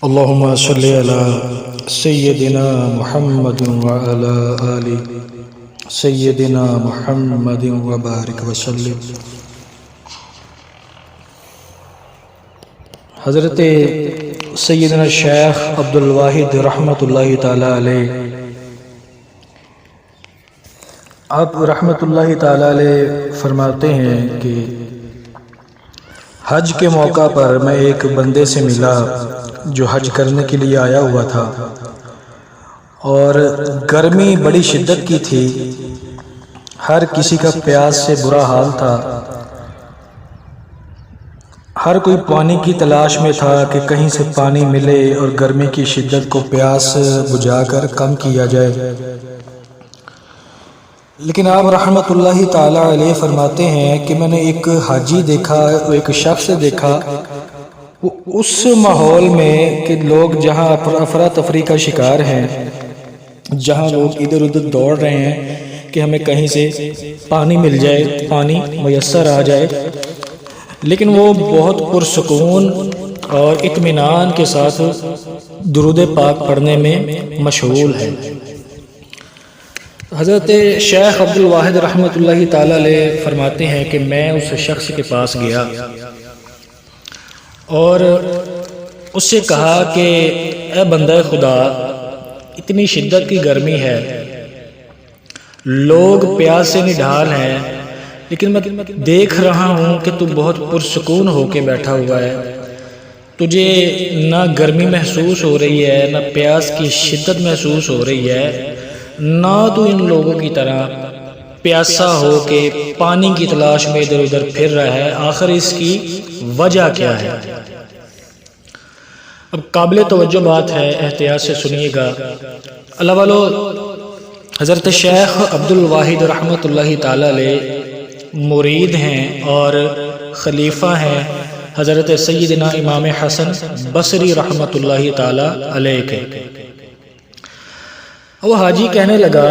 اللهم صل على سيدنا محمد وعلى آل سيدنا محمد وبارك وسلم۔ حضرت سیدنا شیخ عبدالواحد رحمۃ اللہ تعالی علیہ، آپ رحمۃ اللہ تعالی علیہ فرماتے ہیں کہ حج کے موقع پر میں ایک بندے سے ملا جو حج کرنے کے لیے آیا ہوا تھا، اور گرمی بڑی شدت کی تھی، ہر کسی کا پیاس سے برا حال تھا، ہر کوئی پانی کی تلاش میں تھا کہ کہیں سے پانی ملے اور گرمی کی شدت کو پیاس بجھا کر کم کیا جائے۔ لیکن آپ رحمۃ اللہ تعالی علیہ فرماتے ہیں کہ میں نے ایک حاجی دیکھا، ایک شخص دیکھا، وہ اس ماحول میں کہ لوگ جہاں افراتفری کا شکار ہیں، جہاں لوگ ادھر ادھر دوڑ رہے ہیں کہ ہمیں کہیں سے پانی مل جائے، پانی میسر آ جائے، لیکن وہ بہت پرسکون اور اطمینان کے ساتھ درود پاک پڑھنے میں مشغول ہے۔ حضرت شیخ عبدالواحد رحمۃ اللہ تعالی علیہ فرماتے ہیں کہ میں اس شخص کے پاس گیا اور اس سے کہا کہ اے بندہ خدا، اتنی شدت کی گرمی ہے، لوگ پیاس سے نڈھال ہیں، لیکن میں دیکھ رہا ہوں کہ تو بہت پرسکون ہو کے بیٹھا ہوا ہے، تجھے نہ گرمی محسوس ہو رہی ہے، نہ پیاس کی شدت محسوس ہو رہی ہے، نہ تو ان لوگوں کی طرح پیاسا ہو کے پانی کی تلاش میں ادھر ادھر پھر رہا ہے، آخر اس کی وجہ کیا ہے؟ اب قابل توجہ بات ہے، احتیاط سے سنیے گا۔ اللہ والو، حضرت شیخ عبدالواحد رحمۃ اللہ تعالی علیہ مرید ہیں اور خلیفہ ہیں حضرت سیدنا امام حسن بصری رحمۃ اللہ تعالی علیہ کے۔ وہ حاجی کہنے لگا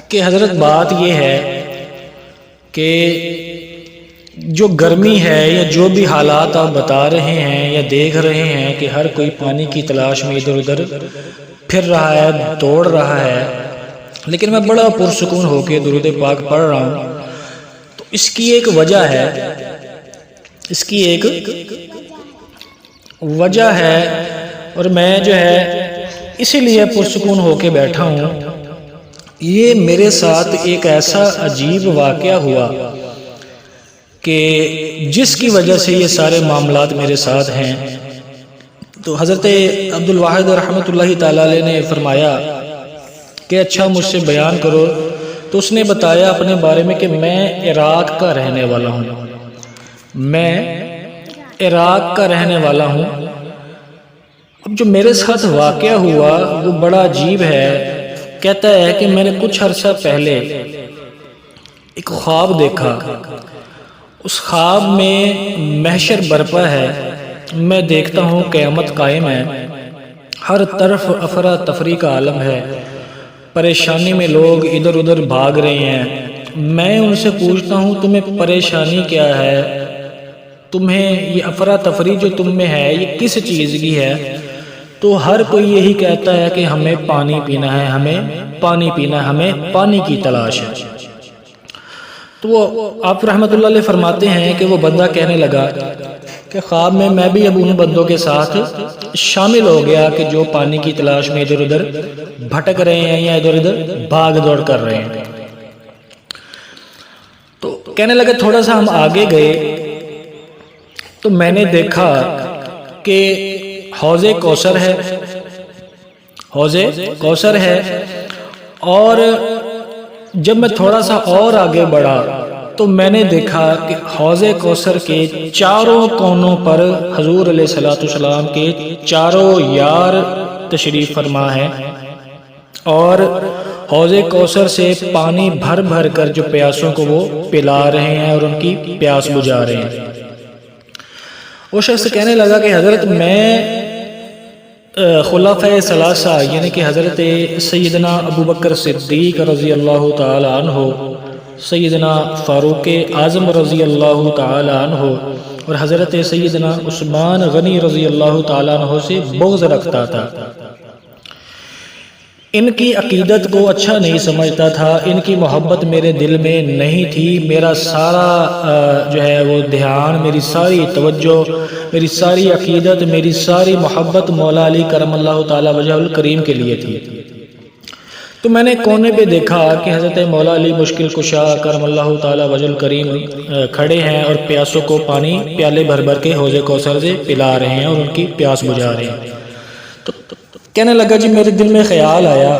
کہ حضرت بات یہ ہے کہ جو گرمی ہے یا جو بھی حالات آپ بتا رہے ہیں یا دیکھ رہے ہیں کہ ہر کوئی پانی کی تلاش میں ادھر ادھر پھر رہا ہے، دوڑ رہا ہے، لیکن میں بڑا پرسکون ہو کے درود پاک پڑھ رہا ہوں، تو اس کی ایک وجہ ہے، اس کی ایک وجہ ہے، اور میں جو ہے اسی لیے پرسکون ہو کے بیٹھا ہوں۔ یہ میرے ساتھ ایک ایسا عجیب واقعہ ہوا کہ جس کی وجہ سے یہ سارے معاملات میرے ساتھ ہیں۔ تو حضرت عبدالواحد رحمۃ اللہ تعالی علیہ نے فرمایا کہ اچھا مجھ سے بیان کرو، تو اس نے بتایا اپنے بارے میں کہ میں عراق کا رہنے والا ہوں، میں عراق کا رہنے والا ہوں۔ اب جو میرے ساتھ واقعہ ہوا وہ بڑا عجیب ہے۔ کہتا ہے کہ میں نے کچھ عرصہ پہلے ایک خواب دیکھا، اس خواب میں محشر برپا ہے، میں دیکھتا ہوں قیامت قائم ہے، ہر طرف افراتفری کا عالم ہے، پریشانی میں لوگ ادھر ادھر بھاگ رہے ہیں۔ میں ان سے پوچھتا ہوں تمہیں پریشانی کیا ہے، تمہیں یہ افراتفری جو تم میں ہے یہ کس چیز کی ہے؟ تو ہر کوئی یہی کہتا ہے کہ ہمیں پانی پینا ہے، ہمیں پانی پینا ہے، ہمیں پانی کی تلاش ہے۔ تو وہ آپ رحمۃ اللہ علیہ فرماتے ہیں کہ وہ بندہ کہنے لگا کہ خواب میں میں بھی اب ان بندوں کے ساتھ شامل ہو گیا کہ جو پانی کی تلاش میں ادھر ادھر بھٹک رہے ہیں یا ادھر ادھر بھاگ دوڑ کر رہے ہیں۔ تو کہنے لگا تھوڑا سا ہم آگے گئے تو میں نے دیکھا کہ حوض کوثر ہے، حوض کوثر ہے، اور جب میں تھوڑا سا اور آگے بڑھا تو میں نے دیکھا کہ حوض کوثر کے چاروں کونوں پر حضور علیہ الصلوۃ والسلام کے چاروں یار تشریف فرما ہے، اور حوض کوثر سے پانی بھر بھر کر جو پیاسوں کو وہ پلا رہے ہیں اور ان کی پیاس بجھا رہے ہیں۔ وہ شخص کہنے لگا کہ حضرت میں خلفائے ثلاثہ یعنی کہ حضرت سیدنا ابو بکر صدیق رضی اللہ تعالی عنہ، سیدنا فاروق اعظم رضی اللہ تعالی عنہ اور حضرت سیدنا عثمان غنی رضی اللہ تعالیٰ عنہ سے بغض رکھتا تھا، ان کی عقیدت کو اچھا نہیں سمجھتا تھا، ان کی محبت میرے دل میں نہیں تھی، میرا سارا جو ہے وہ دھیان، میری ساری توجہ، میری ساری عقیدت، میری ساری محبت مولا علی کرم اللہ تعالیٰ وجہ الکریم کے لیے تھی۔ تو میں نے کونے پہ دیکھا کہ حضرت مولا علی مشکل کشا کرم اللہ تعالیٰ وجہ الکریم کھڑے ہیں اور پیاسوں کو پانی پیالے بھر بھر کے حوض کوثر سے پلا رہے ہیں اور ان کی پیاس بجھا رہے ہیں۔ تو کہنے لگا جی میرے دل میں خیال آیا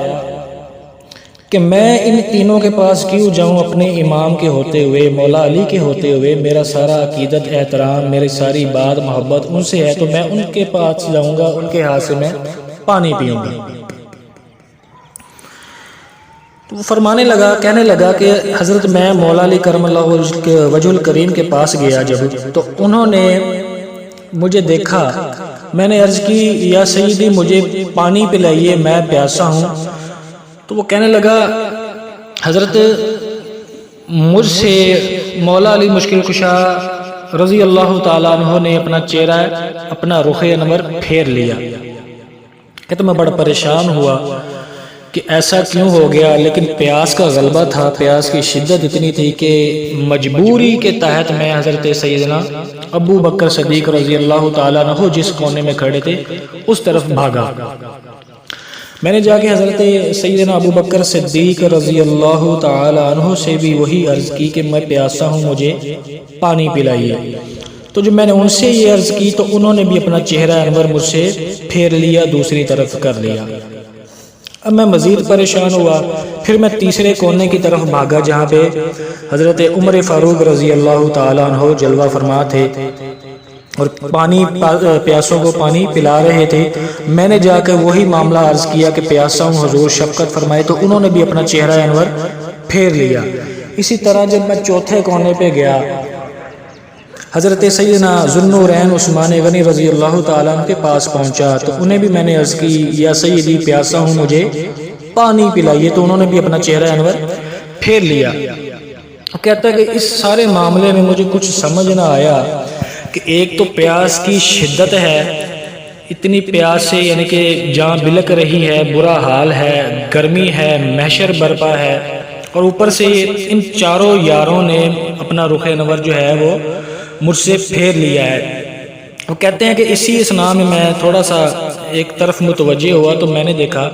کہ میں ان تینوں کے پاس کیوں جاؤں، اپنے امام کے ہوتے ہوئے، مولا علی کے ہوتے ہوئے، میرا سارا عقیدت، احترام، میری ساری بات محبت ان سے ہے، تو میں ان کے پاس جاؤں گا، ان کے ہاتھ سے میں پانی پیوں گا۔ تو فرمانے لگا، کہنے لگا کہ حضرت میں مولا علی کرم اللہ وجہ الکریم کے پاس گیا جب، تو انہوں نے مجھے دیکھا، میں نے عرض کی یا سیدی مجھے پانی پلائیے، میں پیاسا ہوں۔ تو وہ کہنے لگا حضرت مجھ سے مولا علی مشکل کشا رضی اللہ تعالیٰ عنہ نے اپنا چہرہ، اپنا رخ انور پھیر لیا۔ کہ میں بڑا پریشان ہوا کہ ایسا کیوں ہو گیا، لیکن پیاس کا غلبہ تھا، پیاس کی شدت اتنی تھی کہ مجبوری کے تحت میں حضرت سیدنا ابو بکر صدیق رضی اللہ تعالیٰ عنہ جس کونے میں کھڑے تھے اس طرف بھاگا۔ میں نے جا کے حضرت سیدنا ابو بکر صدیق رضی اللہ تعالیٰ عنہ سے بھی وہی عرض کی کہ میں پیاسا ہوں، مجھے پانی پلائیے۔ تو جب میں نے ان سے یہ عرض کی تو انہوں نے بھی اپنا چہرہ انور مجھ سے پھیر لیا، دوسری طرف کر لیا۔ اب میں مزید پریشان ہوا، پھر میں تیسرے کونے کی طرف بھاگا جہاں پہ حضرت عمر فاروق رضی اللہ تعالیٰ عنہ جلوہ فرما تھے اور پانی پیاسوں کو پانی پلا رہے تھے۔ میں نے جا کر وہی معاملہ عرض کیا کہ پیاسا ہوں، حضور شفقت فرمائے، تو انہوں نے بھی اپنا چہرہ انور پھیر لیا۔ اسی طرح جب میں چوتھے کونے پہ گیا، حضرت سیدنا ذوالنورین عثمان غنی رضی اللہ تعالیٰ عنہ کے پاس پہنچا تو انہیں بھی میں نے عرض کی یا سیدی پیاسا ہوں، مجھے پانی پلائیے، تو انہوں نے بھی اپنا چہرہ انور پھیر لیا۔ کہتا ہے کہ اس سارے معاملے میں مجھے کچھ سمجھ نہ آیا کہ ایک تو پیاس کی شدت ہے، اتنی پیاس سے یعنی کہ جان بلک رہی ہے، برا حال ہے، گرمی ہے، محشر برپا ہے، اور اوپر سے ان چاروں یاروں نے اپنا رخ انور جو ہے وہ مجھ سے پھیر لیا ہے۔ وہ کہتے ہیں کہ اسی اسنا میں تھوڑا سا ایک طرف متوجہ ہوا تو میں نے دیکھا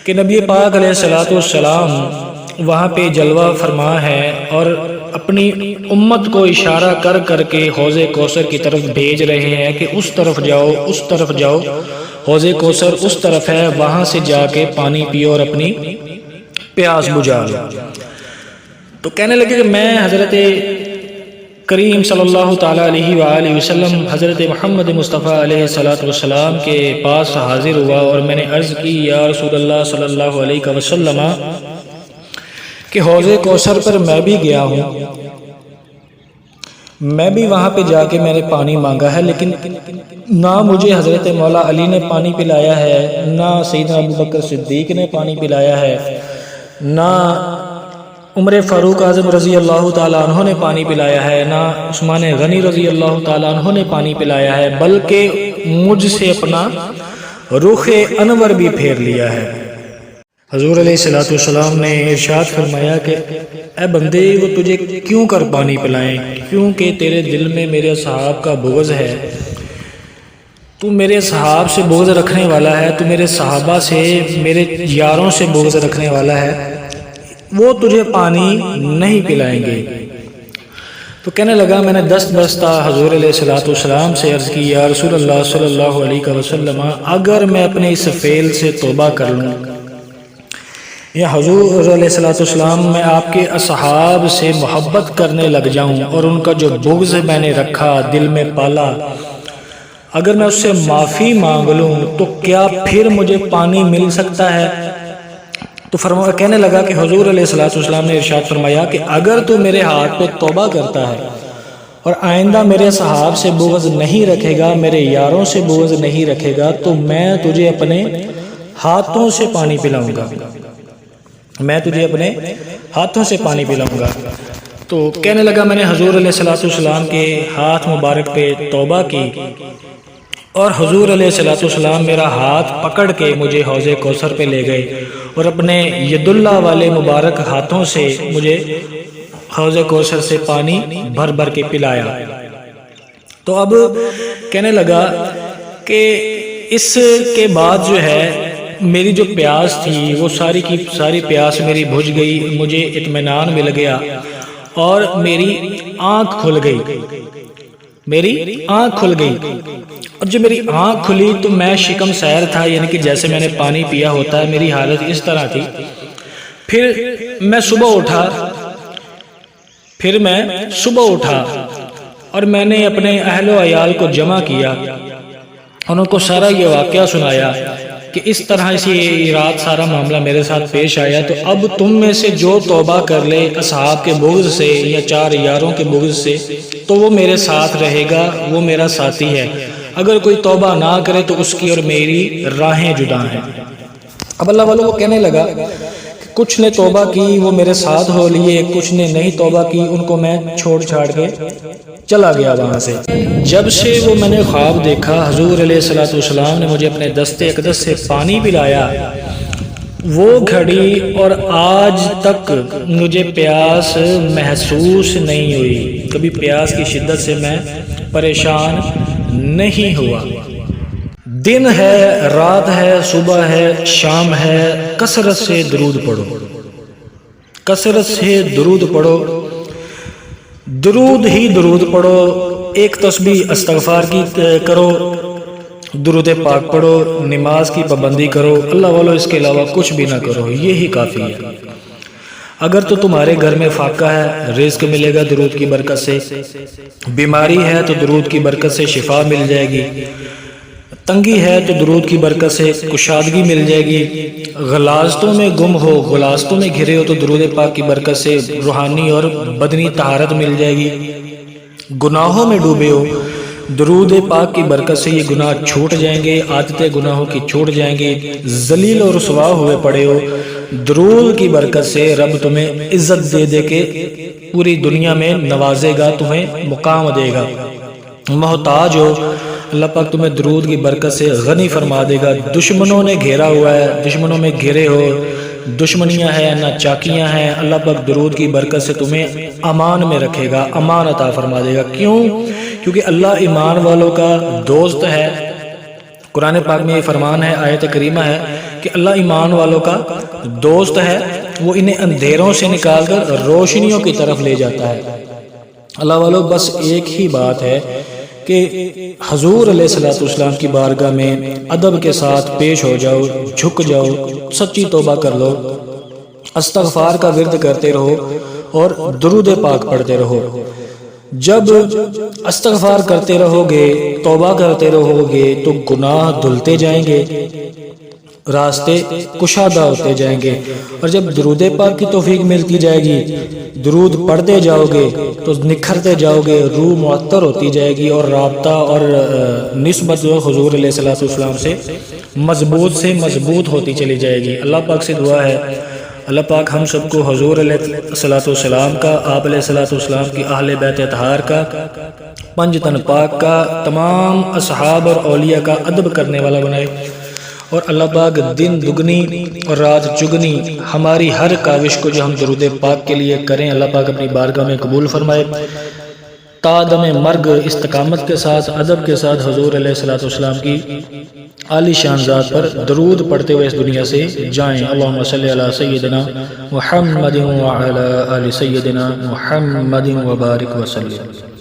کہ نبی پاک علیہ الصلوۃ والسلام وہاں پہ جلوہ فرما ہے اور اپنی امت کو اشارہ کر کر کے حوض کوثر کی طرف بھیج رہے ہیں کہ اس طرف جاؤ، اس طرف جاؤ، حوض کوثر اس طرف ہے، وہاں سے جا کے پانی پیو اور اپنی پیاس بجھا لو۔ تو کہنے لگے کہ میں حضرت کریم صلی اللہ تعالیٰ علیہ وآلہ وسلم حضرت محمد مصطفیٰ علیہ السلام کے پاس حاضر ہوا اور میں نے عرض کی یا رسول اللہ صلی اللہ علیہ وسلم کہ حوض کوثر پر میں بھی گیا ہوں، میں بھی وہاں پہ جا کے میں نے پانی مانگا ہے، لیکن نہ مجھے حضرت مولا علی نے پانی پلایا ہے، نہ سیدنا ابو بکر صدیق نے پانی پلایا ہے، نہ عمر فاروق اعظم رضی اللہ تعالیٰ عنہ نے پانی پلایا ہے، نہ عثمان غنی رضی اللہ تعالیٰ عنہ نے پانی پلایا ہے، بلکہ مجھ سے اپنا رخ انور بھی پھیر لیا ہے۔ حضور علیہ الصلوۃ والسلام نے ارشاد فرمایا کہ اے بندے وہ تجھے کیوں کر پانی پلائیں، کیونکہ تیرے دل میں میرے اصحاب کا بغض ہے، تو میرے اصحاب سے بغض رکھنے والا ہے، تو میرے صحابہ سے، میرے یاروں سے بغض رکھنے والا ہے، وہ تجھے پانی نہیں پلائیں گے۔ تو کہنے لگا میں نے دست بستہ حضور علیہ الصلوۃ والسلام سے عرض کی یا رسول اللہ صلی اللہ علیہ وسلم اگر میں اپنے اس فعل سے توبہ کر لوں یا حضور علیہ الصلوۃ والسلام میں آپ کے اصحاب سے محبت کرنے لگ جاؤں اور ان کا جو بغض میں نے رکھا دل میں پالا، اگر میں اس سے معافی مانگ لوں تو کیا پھر مجھے پانی مل سکتا ہے؟ تو کہنے لگا کہ حضور علیہ الصلوۃ والسلام نے ارشاد فرمایا کہ اگر تو میرے ہاتھ پہ توبہ کرتا ہے اور آئندہ میرے صحاب سے بغض نہیں رکھے گا، میرے یاروں سے بغض نہیں رکھے گا، تو میں تجھے اپنے ہاتھوں سے پانی پلاؤں گا، میں تجھے اپنے ہاتھوں سے پانی پلاؤں گا۔ تو کہنے لگا میں نے حضور علیہ الصلوۃ والسلام کے ہاتھ مبارک پہ توبہ کی اور حضور علیہ الصلوۃ والسلام میرا ہاتھ پکڑ کے مجھے حوض کوثر پہ لے گئے اور اپنے ید اللہ والے مبارک ہاتھوں سے مجھے حوض کوثر سے پانی بھر بھر کے پلایا۔ تو اب کہنے لگا کہ اس کے بعد جو ہے میری جو پیاس تھی وہ ساری کی ساری پیاس میری بجھ گئی، مجھے اطمینان مل گیا اور میری آنکھ کھل گئی، اور جب میری آنکھ کھلی تو میں شکم سیر تھا، یعنی کہ جیسے میں نے پانی پیا ہوتا ہے، میری حالت اس طرح تھی۔ پھر میں صبح اٹھا اور میں نے اپنے اہل و عیال کو جمع کیا، ان کو سارا یہ واقعہ سنایا کہ اس طرح سے رات سارا معاملہ میرے ساتھ پیش آیا، تو اب تم میں سے جو توبہ کر لے اصحاب کے بغض سے یا 4 یاروں کے بغض سے تو وہ میرے ساتھ رہے گا، وہ میرا ساتھی ہے، اگر کوئی توبہ نہ کرے تو اس کی اور میری راہیں جدا ہیں۔ اب اللہ والوں کو کہنے لگا کہ کچھ نے توبہ کی وہ میرے ساتھ ہو لیے، کچھ نے نہیں توبہ کی، ان کو میں چھوڑ چھاڑ کے چلا گیا وہاں سے۔ جب سے وہ میں نے خواب دیکھا حضور علیہ الصلوۃ والسلام نے مجھے اپنے دست اقدس سے پانی پلایا، وہ گھڑی اور آج تک مجھے پیاس محسوس نہیں ہوئی، کبھی پیاس کی شدت سے میں پریشان نہیں ہوا۔ دن ہے، رات ہے، صبح ہے، شام ہے، کثرت سے درود پڑھو، کثرت سے درود پڑھو، درود ہی درود پڑھو، ایک تسبیح استغفار کی کرو، درود پاک پڑھو، نماز کی پابندی کرو، اللہ والو اس کے علاوہ کچھ بھی نہ کرو، یہی کافی ہے۔ اگر تو تمہارے گھر میں فاقہ ہے، رزق ملے گا درود کی برکت سے، بیماری ہے تو درود کی برکت سے شفا مل جائے گی، تنگی ہے تو درود کی برکت سے کشادگی مل جائے گی، غلاظتوں میں گم ہو، غلاظتوں میں گھرے ہو تو درود پاک کی برکت سے روحانی اور بدنی طہارت مل جائے گی، گناہوں میں ڈوبے ہو درود پاک کی برکت سے یہ گناہ چھوٹ جائیں گے، عادتیں گناہوں کی چھوٹ جائیں گے، ذلیل اور رسوا ہوئے پڑے ہو درود کی برکت سے رب تمہیں عزت دے دے کے پوری دنیا میں نوازے گا، تمہیں مقام دے گا، محتاج ہو اللہ پاک تمہیں درود کی برکت سے غنی فرما دے گا، دشمنوں نے گھیرا ہوا ہے، دشمنوں میں گھرے ہو، دشمنیاں ہیں نہ چاکیاں ہیں، اللہ پاک درود کی برکت سے تمہیں امان میں رکھے گا، امان عطا فرما دے گا۔ کیوں؟ کیونکہ اللہ ایمان والوں کا دوست ہے۔ قرآن پاک میں یہ فرمان ہے، آیت کریمہ ہے کہ اللہ ایمان والوں کا دوست ہے، وہ انہیں اندھیروں سے نکال کر روشنیوں کی طرف لے جاتا ہے۔ اللہ والوں بس ایک ہی بات ہے کہ حضور علیہ الصلوۃ والسلام کی بارگاہ میں ادب کے ساتھ پیش ہو جاؤ، جھک جاؤ، سچی توبہ کر لو، استغفار کا ورد کرتے رہو اور درود پاک پڑھتے رہو۔ جب استغفار کرتے رہو گے، توبہ کرتے رہو گے تو گناہ دھلتے جائیں گے، راستے کشادہ ہوتے جائیں گے، اور جب درود پاک کی توفیق ملتی جائے گی، درود پڑھتے جاؤ گے تو نکھرتے جاؤ گے، روح معطر ہوتی جائے گی اور رابطہ اور نسبت جو حضور علیہ السلام سے مضبوط ہوتی چلی جائے گی۔ اللہ پاک سے دعا ہے اللہ پاک ہم سب کو حضور علیہ السلام کا، آپ علیہ السلام کی اہل بیت اطہار کا، پنج تن پاک کا، تمام اصحاب اور اولیاء کا ادب کرنے والا بنائے، اور اللہ پاک دن دگنی اور رات چگنی ہماری ہر کاوش کو جو ہم درود پاک کے لیے کریں اللہ پاک اپنی بارگاہ میں قبول فرمائے، تا دم مرگ استقامت کے ساتھ، ادب کے ساتھ حضور علیہ السلام کی عالی شان ذات پر درود پڑھتے ہوئے اس دنیا سے جائیں۔ اللہم صلی علی سیدنا محمد وعلی آل سیدنا محمد وبارک وسلم۔